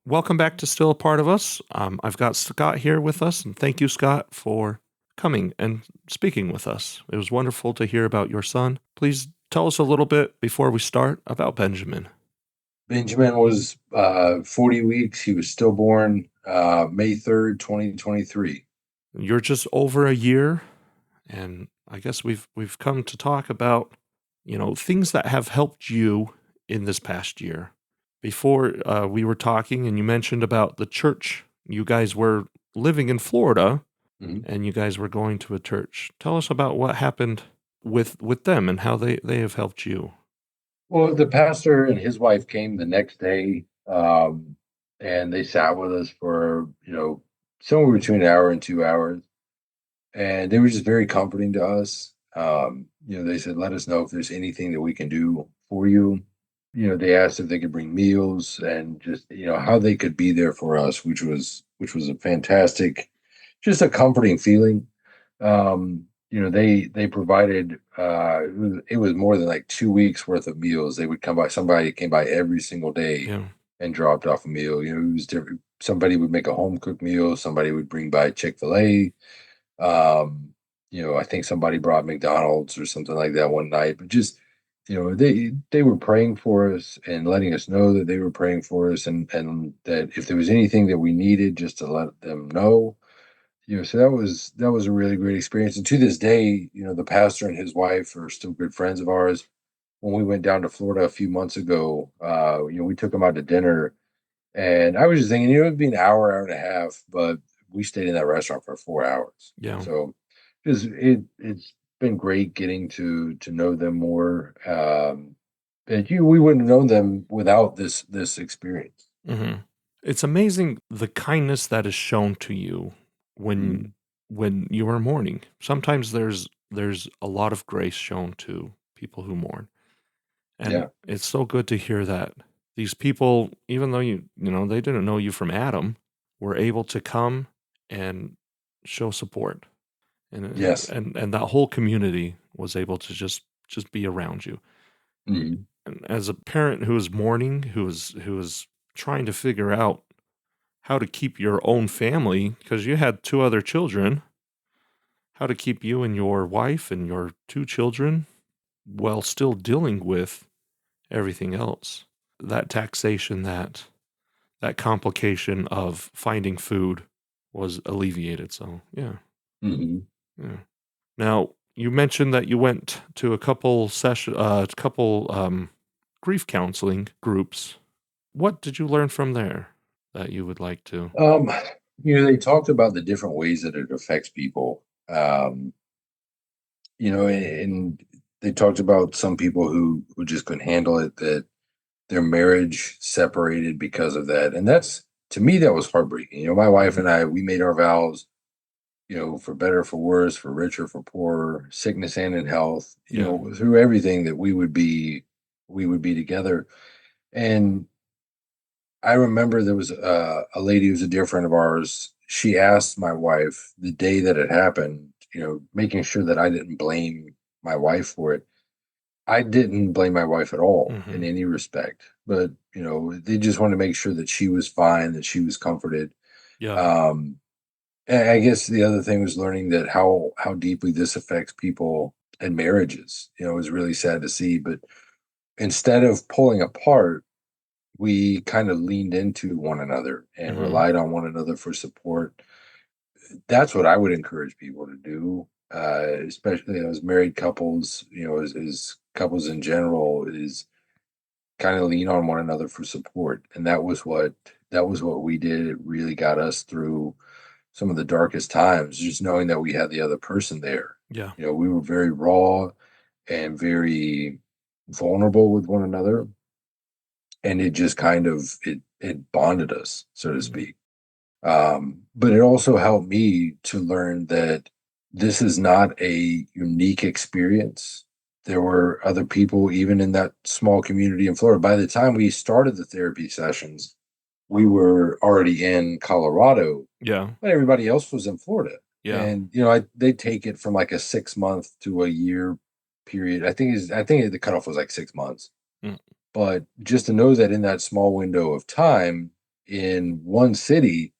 Welcome back to Still a Part of Us. I've got Scott here with us, and thank you, Scott, for coming and speaking with us. It was wonderful to hear about your son. Please tell us a little bit before we start about Benjamin. Benjamin was 40 weeks. He was stillborn May 3rd, 2023. You're just over a year, and I guess we've come to talk about, things that have helped you in this past year. Before we were talking, and you mentioned about the church. You guys were living in Florida, Mhm. and you guys were going to a church. Tell us about what happened with them and how they have helped you. Well, the pastor and his wife came the next day, and they sat with us for, somewhere between an hour and 2 hours. And they were just very comforting to us. They said, let us know if there's anything that we can do for you. They asked if they could bring meals and just, how they could be there for us, which was a fantastic, just a comforting feeling. They provided it was more than like 2 weeks worth of meals. They would come by, somebody came by every single day Yeah, and dropped off a meal. It was different. Somebody would make a home cooked meal, somebody would bring by Chick-fil-A. I think somebody brought McDonald's or something like that one night, but just they were praying for us and letting us know that they were praying for us, and that if there was anything that we needed, just to let them know. So that was a really great experience. And to this day, the pastor and his wife are still good friends of ours. When we went down to Florida a few months ago, we took them out to dinner, and I was just thinking, it'd be an hour and a half, but we stayed in that restaurant for 4 hours. yeah. So it's been great getting to know them more. And we wouldn't have known them without this experience. hmm It's amazing the kindness that is shown to you when Mhm. when you are mourning. Sometimes there's a lot of grace shown to people who mourn. And Yeah. it's so good to hear that these people, even though they didn't know you from Adam, were able to come and show support. Yes. And that whole community was able to just be around you. Mhm. And as a parent who is mourning, who is trying to figure out how to keep your own family, because you had two other children, how to keep you and your wife and your two children while still dealing with everything else. That taxation, that complication of finding food was alleviated. So yeah, Mhm. yeah. Now you mentioned that you went to a couple grief counseling groups. What did you learn from there that you would like to? Um, they talked about the different ways that it affects people. And they talked about some people who just couldn't handle it, that their marriage separated because of that. And that's, to me, that was heartbreaking. My wife Mhm. and I, we made our vows, for better, for worse, for richer, for poorer, sickness and in health, Yeah, through everything, that we would be together. And I remember there was a lady who's a dear friend of ours. She asked my wife the day that it happened, making sure that I didn't blame my wife for it. I didn't blame my wife at all in hmm any respect, but they just wanted to make sure that she was fine, that she was comforted. yeah, Um, and I guess the other thing was learning that how deeply this affects people and marriages. It was really sad to see, but instead of pulling apart, we kind of leaned into one another and hmm relied on one another for support. That's what I would encourage people to do, especially as married couples, as couples in general, is kind of lean on one another for support. And that was what we did. It really got us through some of the darkest times, just knowing that we had the other person there. yeah. We were very raw and very vulnerable with one another, and it just kind of it bonded us, so to Mhm. speak. But it also helped me to learn that this is not a unique experience. There were other people, even in that small community in Florida. By the time we started the therapy sessions, we were already in Colorado, Yeah, but everybody else was in Florida. yeah, And they take it from like a 6 month to a year period. I think the cutoff was like 6 months. mm, But just to know that in that small window of time, in one city,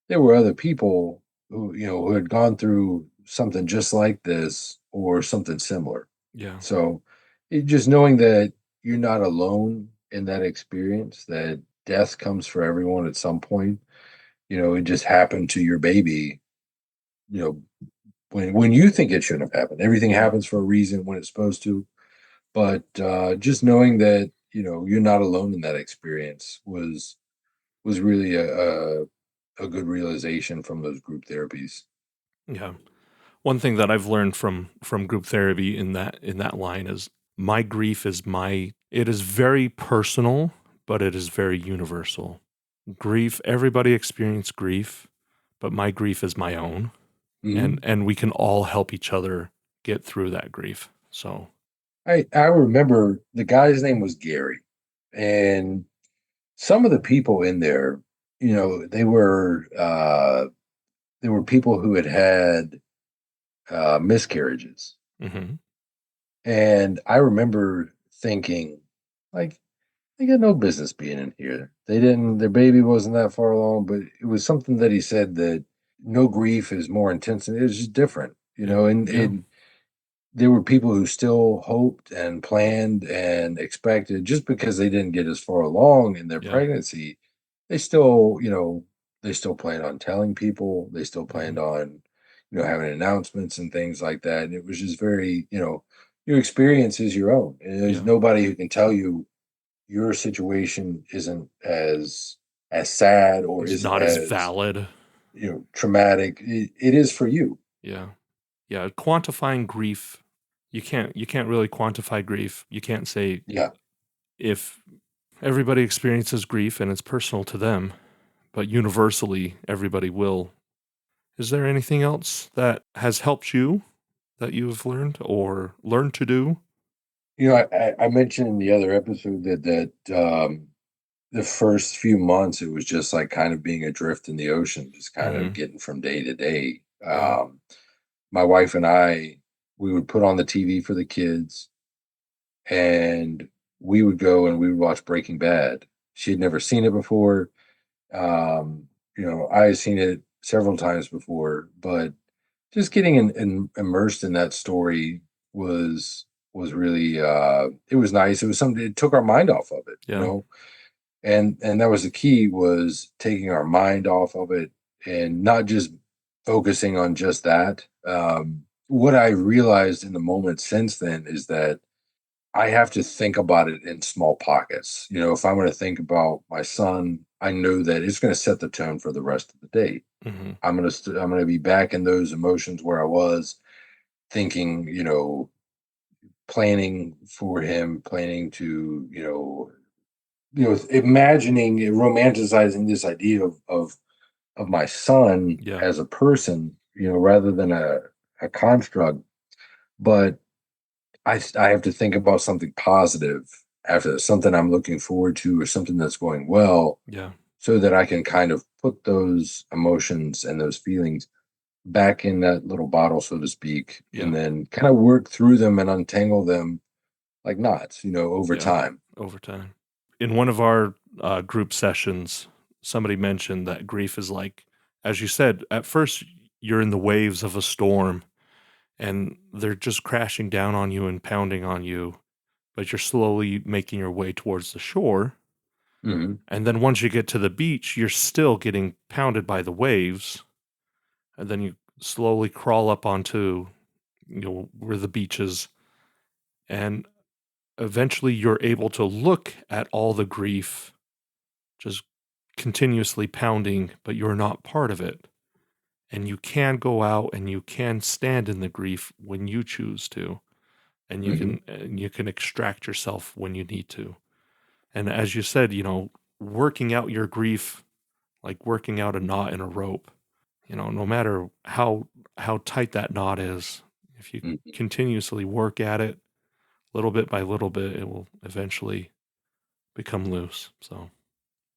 there were other people who, who had gone through something just like this or something similar. Yeah. So just knowing that you're not alone in that experience, that death comes for everyone at some point, it just happened to your baby, you know, when you think it shouldn't have happened. Everything Yeah. happens for a reason when it's supposed to. But just knowing that, you're not alone in that experience was really a good realization from those group therapies. Yeah. One thing that I've learned from group therapy in that line is my grief is my it is very personal, but it is very universal. Grief, everybody experience grief, but my grief is my own. Hmm. And we can all help each other get through that grief. So, I remember the guy's name was Gary, and some of the people in there, they were people who had had miscarriages, mhm. and I remember thinking, like, they got no business being in here. They didn't. Their baby wasn't that far along, but it was something that he said that no grief is more intense, and it's just different, Yeah. Yeah. and there were people who still hoped and planned and expected just because they didn't get as far along in their Yeah. pregnancy, they still, they still planned on telling people, they still planned Mhm. on, having announcements and things like that. And it was just very, your experience is your own. And there's Yeah. nobody who can tell you your situation isn't as sad or It's isn't not as as, valid. traumatic. It is for you. Yeah. Yeah, quantifying grief, you can't really quantify grief. You can't say Yeah. if everybody experiences grief and it's personal to them, but universally everybody will. Is there anything else that has helped you that you've learned or learned to do? I mentioned in the other episode that the first few months it was just like kind of being adrift in the ocean, just kind of Mhm. getting from day to day. Yeah. My wife and I, we would put on the TV for the kids, and we would go and we would watch Breaking Bad. She had never seen it before. Um, I had seen it several times before, but just getting immersed in that story was really it was nice. It was something, it took our mind off of it, Yeah. and that was the key, was taking our mind off of it and not just focusing on just that. What I realized in the moment since then is that I have to think about it in small pockets. If I'm going to think about my son, I know that it's going to set the tone for the rest of the day. Mhm. I'm going to be back in those emotions where I was thinking, planning for him, planning to, imagining, romanticizing this idea of my son Yeah. as a person, rather than a construct. But I have to think about something positive after that, something I'm looking forward to, or something that's going well, Yeah. so that I can kind of put those emotions and those feelings back in that little bottle, so to speak, Yeah. and then kind of work through them and untangle them like knots, over Yeah. time. Over time. In one of our group sessions, somebody mentioned that grief is like, as you said, at first you're in the waves of a storm and they're just crashing down on you and pounding on you, but you're slowly making your way towards the shore. Hmm. And then once you get to the beach, you're still getting pounded by the waves. And then you slowly crawl up onto, where the beach is. And eventually you're able to look at all the grief just continuously pounding, but you're not part of it. And you can go out and you can stand in the grief when you choose to. Hmm. And you can extract yourself when you need to. And as you said, working out your grief like working out a knot in a rope. No matter how tight that knot is, if you Hmm. continuously work at it little bit by little bit, it will eventually become loose. So,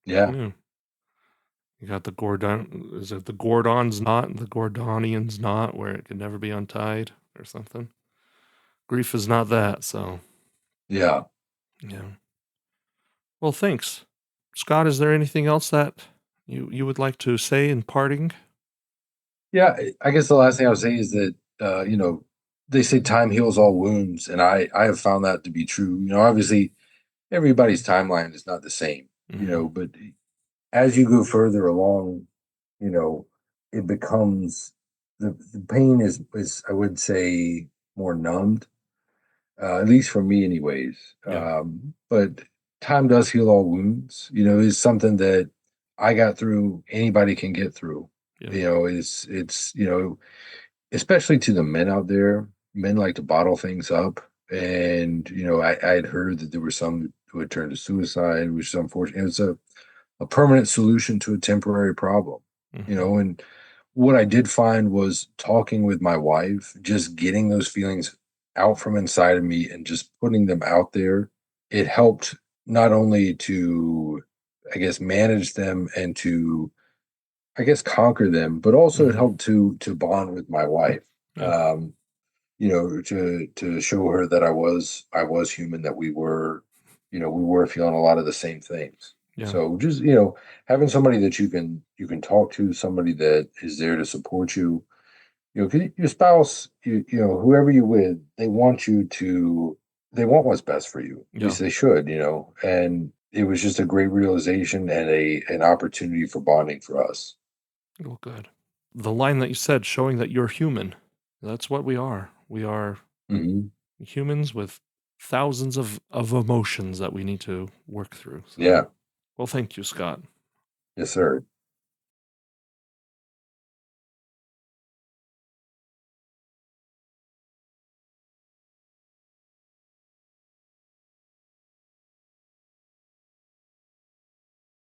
Yeah. yeah, you got the Gordon. Is it the Gordon's knot, the Gordonian's knot, where it can never be untied or something? Grief is not that. So, Yeah. yeah. Well, thanks. Scott, is there anything else that you would like to say in parting? Yeah, I guess the last thing I would say is that they say time heals all wounds, and I have found that to be true. Obviously everybody's timeline is not the same, Mhm. but as you go further along, you know, it becomes the pain is I would say more numbed, at least for me, anyways. Yeah, But time does heal all wounds. Is something that I got through. Anybody can get through. yeah. It's especially to the men out there. Men like to bottle things up, and I had heard that there were some who had turned to suicide, which is unfortunate. It's a permanent solution to a temporary problem. Mhm. And what I did find was talking with my wife, just getting those feelings out from inside of me and just putting them out there. It helped not only to, I guess, manage them and to, I guess, conquer them, but also it Mhm. helped to bond with my wife. Yeah, Um, to show her that I was human, that we were feeling a lot of the same things. yeah, So just having somebody that you can talk to, somebody that is there to support you. 'Cause your spouse, whoever you with, they want what's best for you. At yeah. least they should. And it was just a great realization and an opportunity for bonding for us. Well, good. The line that you said, showing that you're human, that's what we are. We are Hmm. humans with thousands of emotions that we need to work through. So, Yeah. well, thank you, Scott. Yes, sir.